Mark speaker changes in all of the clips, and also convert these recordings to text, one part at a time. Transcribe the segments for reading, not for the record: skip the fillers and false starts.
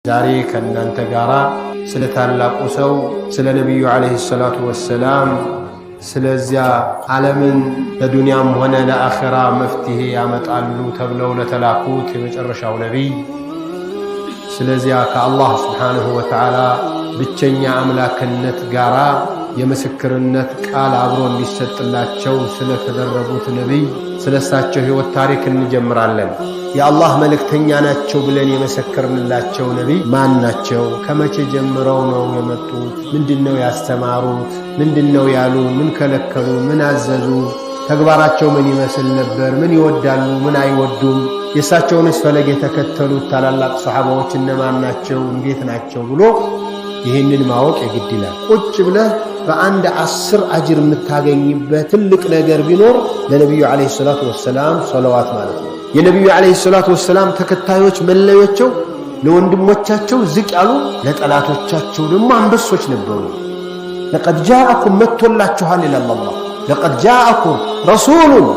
Speaker 1: ዛሬ ከእናንተ ጋራ ስለ ታላቁ ሰው ስለ ነብዩ አለይሂ ሰላቱ ወሰላም ስለዚያ ዓለምን ለዱንያም ሆነ ለአኺራ መፍትሄ ያመጣሉ ተብለው ለተላኩት የመጨረሻው ነብይ ስለዚያ ከአላህ ሱብሓነሁ ወተዓላ ብቸኛ አምላክነት ጋራ የምስክርነት ቃል አብሮ እንዲሰጥላቸው ስለተደረጉት ነብይ ስለሳቸው ሕይወት ታሪክ እንጀምራለን። የአላህ መልእክተኛ ናቸው ብለን የመሰከርንላቸው ነብይ ማን ናቸው? ከመቼ ጀምረው ነው የመጡት? ምንድነው ያስተማሩት? ምንድነው ያሉ? ምን ከለከሉ? ምን አዘዙ? ተግባራቸው ምን ይመስል ነበር? ምን ይወዳሉ? ምን አይወዱም? የእሳቸውንስ ፈለግ የተከተሉት ታላላቅ ሱሐባዎች እነማን ናቸው? እንዴት ናቸው ብሎ ይህንን ማወቅ የግድ ይላል። ቁጭ ብለህ በአንድ 10 አጅር የምታገኝበት ትልቅ ነገር ቢኖር ለነብዩ አለይሂ ሰላቱ ወሰላም ሰለዋት ማለት ነው። የነብዩ አለይሂ ሰላቱ ወሰላም ተከታዮች መለያቸው ለወንድሞቻቸው ዝቅ ያሉ ለጠላቶቻቸው ደግሞ አንበሶች ነበሩ። ለቀድ ጃአኩም መጥቶላችኋል ይላል አላህ። ለቀድ ጃአኩም ረሱሉን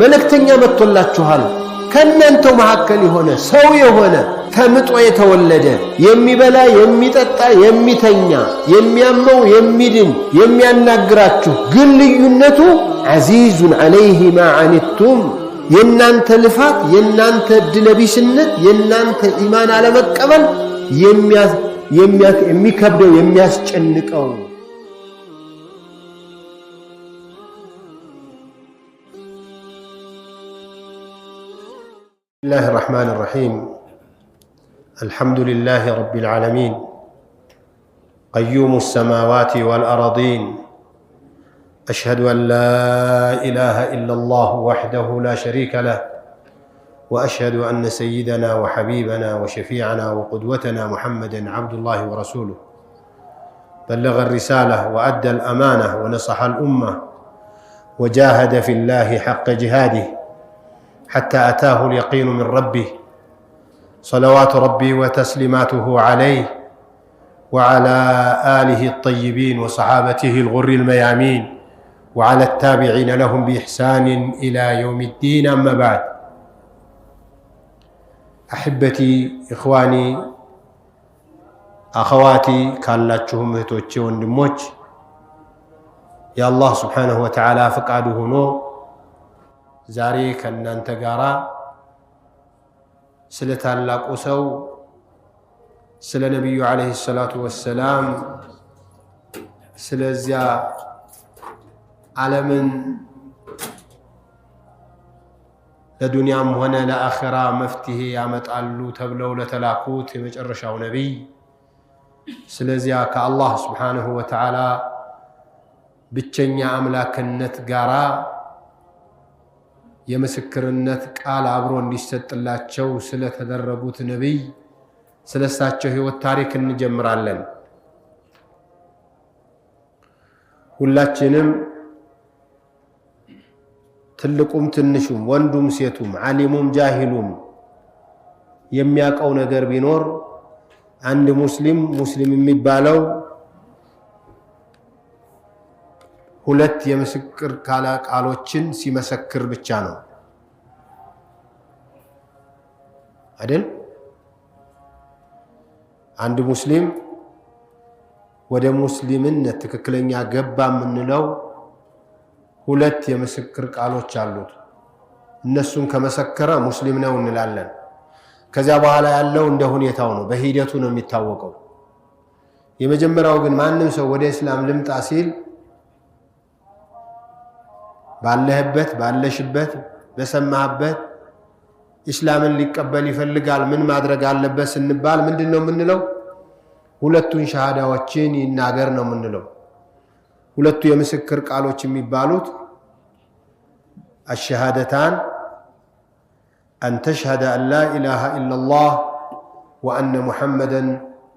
Speaker 1: መልእክተኛ መጥቶላችኋል ከእናንተው መካከል የሆነ ሰው የሆነ ተምጦ የተወለደ የሚበላ የሚጠጣ የሚተኛ የሚያመው የሚድን የሚያናግራችሁ ግን ልዩነቱ ዐዚዙን ዐለይሂ ማ ዐኒቱም የናንተ ልፋት የናንተ ድለቢስነት የናንተ ኢማን አለመቀበል የሚከብደው የሚያስጨንቀው الله الرحمن الرحيم الحمد لله رب العالمين قيوم السماوات والأرضين أشهد أن لا إله إلا الله وحده لا شريك له وأشهد أن سيدنا وحبيبنا وشفيعنا وقدوتنا محمدًا عبد الله ورسوله بلغ الرسالة وأدى الأمانة ونصح الأمة وجاهد في الله حق جهاده حتى أتاه اليقين من ربه صلوات ربي وتسليماته عليه وعلى آله الطيبين وصحابته الغر الميامين وعلى التابعين لهم بإحسان إلى يوم الدين. أما بعد أحبتي إخواني أخواتي كالاتشهم اهتوتشي وندموش يا الله سبحانه وتعالى فقاده نو ዛሬ ከእናንተ ጋራ ስለ ታላቁ ሰው ስለ ነብዩ አለይሂ ሰላቱ ወሰላም ስለዚያ ዓለምን ለዱንያም ሆነ ለአኺራ መፍትሄ ያመጣሉ ተብለው ለተላኩት የመጨረሻው ነብይ ስለዚያ ከአላህ ሱብሓነሁ ወተዓላ ብቸኛ አምላክነት ጋራ የምስክርነት ቃል አብሮ እንዲሰጥላቸው ስለተደረጉት ነብይ ስለሳቸው ሕይወት ታሪክ እንጀምራለን። ሁላችንም ትልቁም ትንሹም ወንዱም ሴቱም ዓሊሙም ጃሂሉም የሚያውቀው ነገር ቢኖር አንድ ሙስሊም የሚባለው ሁለት የምስክር ቃሎችን ሲመሰክር ብቻ ነው አይደል? አንድ ሙስሊም ወደ ሙስሊምነት ትክክለኛ ገባ የምንለው ሁለት የምስክር ቃሎች አሉት። እነሱን ከመሰከረ ሙስሊም ነው እንላለን። ከዚያ በኋላ ያለው እንደ ሁኔታው ነው፣ በሂደቱ ነው የሚታወቀው። የመጀመሪያው ግን ማንም ሰው ወደ እስላም ልምጣ ሲል ባለህበት ባለሽበት በሰማህበት እስላምን ሊቀበል ይፈልጋል። ምን ማድረግ አለበት ስንባል ምንድነው የምንለው? ሁለቱን ሸሃዳዎችን ይናገር ነው የምንለው። ሁለቱ የምስክር ቃሎች የሚባሉት الشهادتان أن تشهد أن لا إله إلا الله وأن محمدا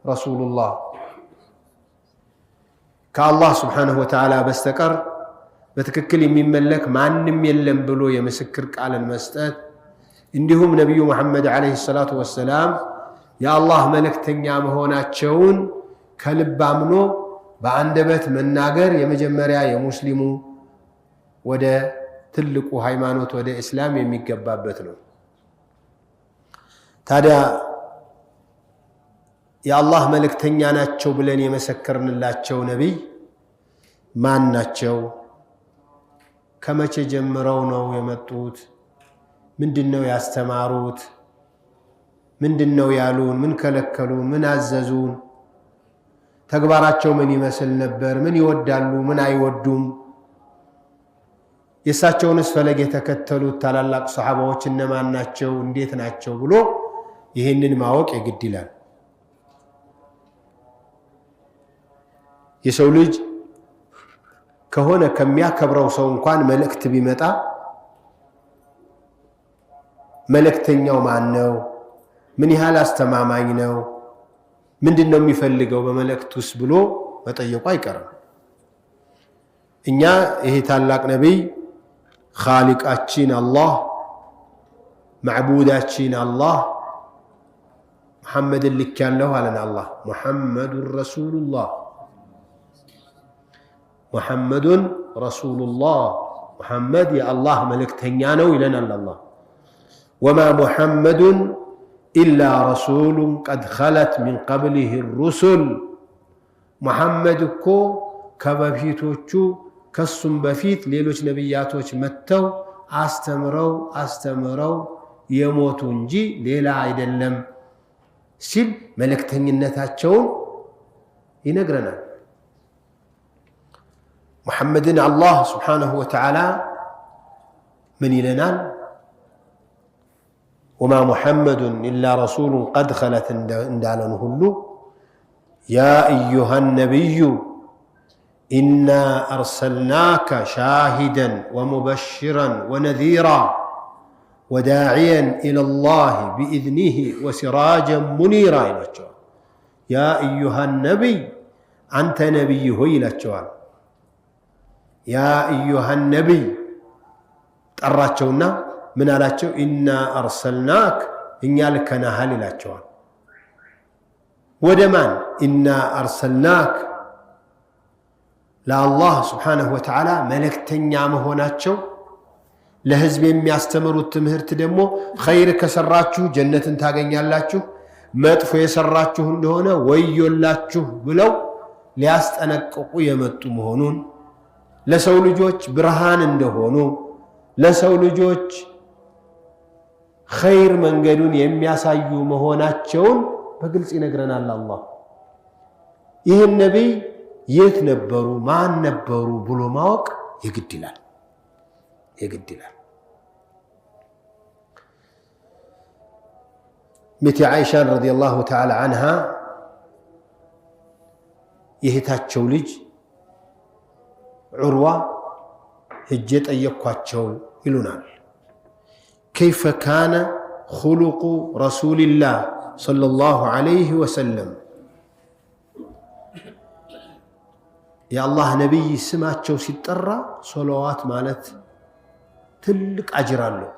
Speaker 1: رسول الله كالله سبحانه وتعالى بستقر በትክክል የሚመለክ ማንንም የለም ብሎ የምስክር ቃልን መስጠት እንዲሁም ነብዩ መሐመድ አለይሂ ሰላቱ ወሰላም የአላህ መልእክተኛ መሆናቸውን ከልብ አምኖ በአንደበት መናገር የመጀመሪያ የሙስሊሙ ወደ ትልቁ ሃይማኖት ወደ እስላም የሚገባበት ነው። ታዲያ የአላህ መልእክተኛ ናቸው ብለን የመሰከርንላቸው ነብይ ማን ናቸው? ከመቼ ጀምረው ነው የመጡት? ምንድነው ያስተማሩት? ምንድነው ያሉን? ምን ከለከሉን? ምን አዘዙን? ተግባራቸው ምን ይመስል ነበር? ምን ይወዳሉ? ምን አይወዱም? የሳቸውንስ ፈለግ የተከተሉት ታላላቅ ሱሐባዎች እነማን ናቸው? እንዴት ናቸው ብሎ ይህንን ማወቅ የግድ ይላል። የሰው ልጅ ከሆነ ከሚያከብረው ሰው እንኳን መልእክት ቢመጣ መልእክተኛው ማን ነው? ምን ያህል አስተማማኝ ነው? ምንድነው የሚፈልገው በመልእክቱስ ብሎ መጠየቁ አይቀርም። እኛ ይሄ ታላቅ ነብይ ኻሊቃችን አላህ ማዕቡዳችን አላህ ሙሐመድን ልኬያለሁ አለን። አላህ ሙሐመዱን ረሱሉላህ ሙሐመዱን ረሱሉላህ ሙሐመድ የአላህ መልእክተኛ ነው ይለናል አላህ። ወማ ሙሐመዱን ኢላ ረሱሉን ቀድ ኸለት ሚን ቀብሊህ ሩሱል ሙሐመድ እኮ ከበፊቶቹ ከሱም በፊት ሌሎች ነቢያቶች መጥተው አስተምረው የሞቱ እንጂ ሌላ አይደለም ሲል መልእክተኝነታቸውን ይነግረናል። ሙሐመድን አላህ ስብሓነሁ ወተዓላ ምን ይለናል? ወማ ሙሐመዱን ኢላ ረሱሉን ቀድ ኸለት እንዳለን ሁሉ ያ አዩሃ ነቢዩ ኢና አርሰልናከ ሻሂደን ወሙበሽራን ወነዚራ ወዳዕየን ኢለላህ ቢኢዝኒህ ወሲራጀን ሙኒራ ይላቸዋል። ያ አዩሃ ነቢይ አንተ ነቢይ ሆይ ይላቸዋል። ያ አዩሃ ነቢይ ጠራቸውና ምን አላቸው? ኢና አርሰልናክ እኛ ልከናሃል ይላቸዋል። ወደ ማን? ኢና አርሰልናክ ለአላህ ስብሓነሁ ወተዓላ መልእክተኛ መሆናቸው ለህዝብ የሚያስተምሩት ትምህርት ደግሞ ኸይር ከሰራችሁ ጀነትን ታገኛላችሁ፣ መጥፎ የሰራችሁ እንደሆነ ወዮላችሁ ብለው ሊያስጠነቅቁ የመጡ መሆኑን፣ ለሰው ልጆች ብርሃን እንደሆኑ፣ ለሰው ልጆች ኸይር መንገዱን የሚያሳዩ መሆናቸውን በግልጽ ይነግረናል አላህ። ይህን ነቢይ የት ነበሩ ማን ነበሩ ብሎ ማወቅ የግድ ይላል። ሚስት ዓኢሻን ረዲየላሁ ተዓላ አንሃ የእህታቸው ልጅ ዑርዋ ሄጄ ጠየኳቸው ይሉናል። ከይፈ ካነ ኹሉቁ ረሱልላህ ሰለላሁ ዐለይሂ ወሰለም የአላህ ነቢይ ስማቸው ሲጠራ ሶላዋት ማለት ትልቅ አጅር አለው።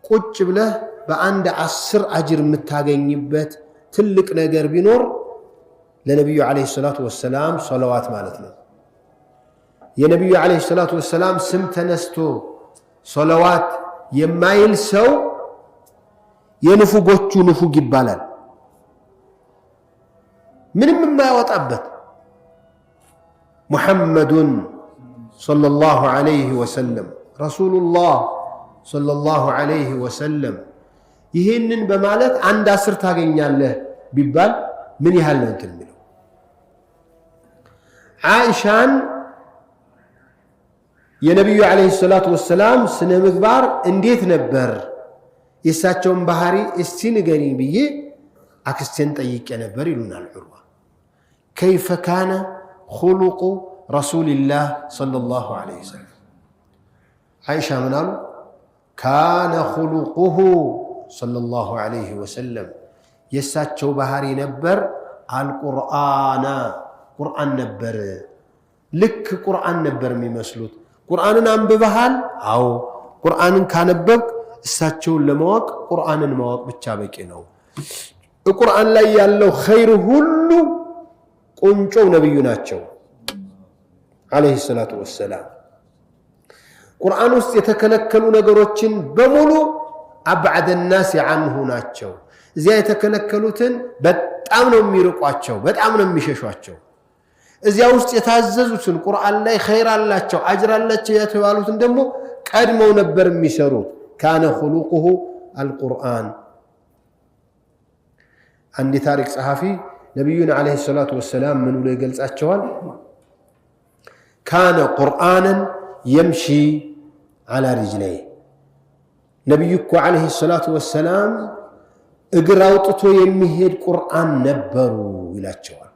Speaker 1: ቁጭ ብለህ በአንድ 10 አጅር የምታገኝበት ትልቅ ነገር ቢኖር ለነቢዩ ዓለይሂ ሰላቱ ወሰላም ሶላዋት ማለት ነው። የነቢዩ ዓለይሂ ሰላቱ ወሰላም ስም ተነስቶ ሶላዋት የማይል ሰው የንፉጎቹ ንፉግ ይባላል። ምንም የማያወጣበት ሙሐመዱን ሰለላሁ ዐለይሂ ወሰለም ረሱሉላህ ሰለላሁ ዐለይሂ ወሰለም ይህንን በማለት አንድ 10 ታገኛለህ ቢባል ምን ያህል ነው እንትን የሚለው? ዓኢሻን የነቢዩ ዓለይሂ ሰላቱ ወሰላም ስነ ምግባር እንዴት ነበር የእሳቸውን ባህሪ እስቲ ንገሪኝ ብዬ አክስቴን ጠይቄ ነበር ይሉናል ዑርዋ። ከይፈ ካነ ኹሉቁ ረሱልላህ ሰለላሁ ዐለይሂ ወሰለም። ዓኢሻ ምን አሉ? ካነ ኹሉቁሁ ሰለላሁ ዐለይሂ ወሰለም የእሳቸው ባህሪ ነበር አልቁርአና ቁርአን ነበር። ልክ ቁርአን ነበር የሚመስሉት። ቁርአንን አንብበሃል? አዎ። ቁርአንን ካነበብክ እሳቸውን ለማወቅ ቁርአንን ማወቅ ብቻ በቂ ነው። ቁርአን ላይ ያለው ኸይር ሁሉ ቁንጮው ነብዩ ናቸው አለይሂ ሰላቱ ወሰላም። ቁርአን ውስጥ የተከለከሉ ነገሮችን በሙሉ አብዓደ الناس عنه ናቸው። እዚያ የተከለከሉትን በጣም ነው የሚርቋቸው በጣም ነው የሚሸሿቸው እዚያ ውስጥ የታዘዙትን ቁርአን ላይ ኸይር አላቸው አጅር አላቸው የተባሉትን ደግሞ ቀድመው ነበር የሚሰሩት ካነ خلقه القرآن አንድ ታሪክ ጸሐፊ ነብዩን አለይሂ ሰላቱ ወሰለም ምን ብሎ ይገልጻቸዋል ካነ ቁርአንን يمشي على رجليه ነብዩኮ አለይሂ ሰላቱ ወሰለም እግር አውጥቶ የሚሄድ ቁርአን ነበሩ ይላቸዋል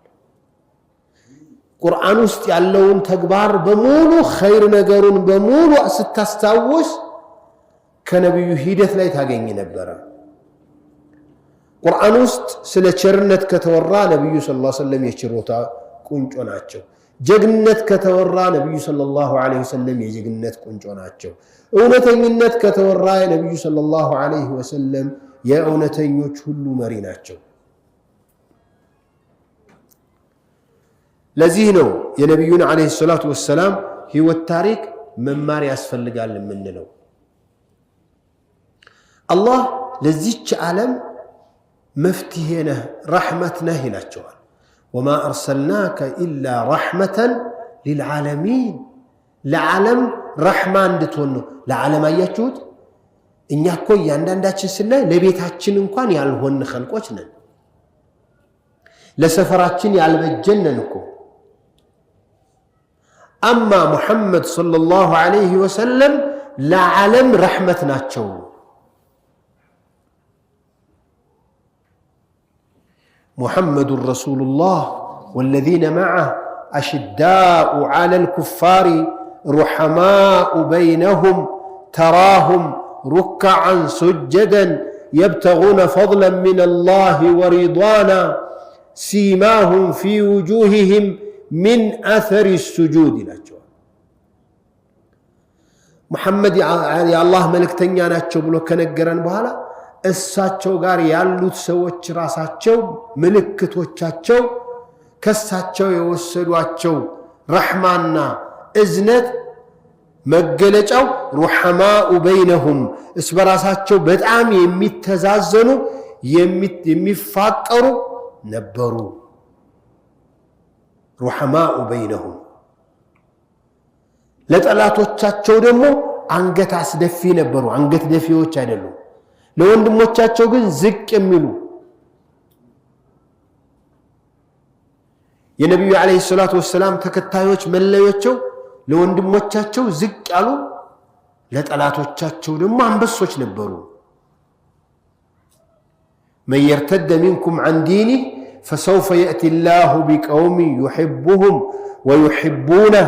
Speaker 1: ቁርአን ውስጥ ያለውን ተግባር በሙሉ ኸይር ነገሩን በሙሉ ስታስታውስ ከነብዩ ሂደት ላይ ታገኝ ነበር ቁርአን ውስጥ ስለ ቸርነት ከተወራ ነብዩ ሰለላሁ ዐለይሂ ወሰለም የችሮታ ቁንጮ ናቸው ጀግንነት ከተወራ ነብዩ ሰለላሁ ዐለይሂ ወሰለም የጀግንነት ቁንጮ ናቸው እውነተኝነት ከተወራ ነብዩ ሰለላሁ ዐለይሂ ወሰለም የእውነተኞች ሁሉ መሪ ናቸው ለዚህ ነው የነብዩን አለይሂ ሰላቱ ወሰለም ህይወት ታሪክ መማር ያስፈልጋል የምንለው አላህ ለዚች ዓለም መፍትሄ ነህ ረህመት ነህ ይላቸዋል وما أرسلناك إلا رحمة للعالمين لعالم رحمة እንድትሆን ለዓለም አያችሁት እኛ እኮ ያንዳንዳችን ስናይ ለቤታችን እንኳን ያልሆን ኸልቆች ነን ለሰፈራችን ያልበጀነን እኮ أما محمد صلى الله عليه وسلم لعالم رحمة ናቸው محمد رسول الله والذين معه أشداء على الكفار رحماء بينهم تراهم ركعا سجدا يبتغون فضلا من الله ورضوانا سيماهم في وجوههم من أثر السجود محمد يا الله ملك تنيانا تشبلو كنقران بهالا እሳቸው ጋር ያሉት ሰዎች ራሳቸው ምልክቶቻቸው ከሳቸው የወሰዷቸው ረህማና እዝነት መገለጫው ሩሐማኡ በይነሁም እስበራሳቸው በጣም የሚተዛዘኑ የሚፋቀሩ ነበሩ ሩሐማኡ በይነሁም ለጠላቶቻቸው ደግሞ አንገት አስደፊ ነበሩ አንገት ደፊዎች አይደሉም ለወንድሞቻቸው ግን ዝቅ የሚሉ የነብዩ አለይሂ ሰላቱ ወሰለም ተከታዮች መለያቸው ለወንድሞቻቸው ዝቅ ያሉ ለጠላቶቻቸው ደግሞ አንበሶች ነበሩ من يرتد منكم عن دينه فسوف يأتي الله بقوم يحبهم ويحبونه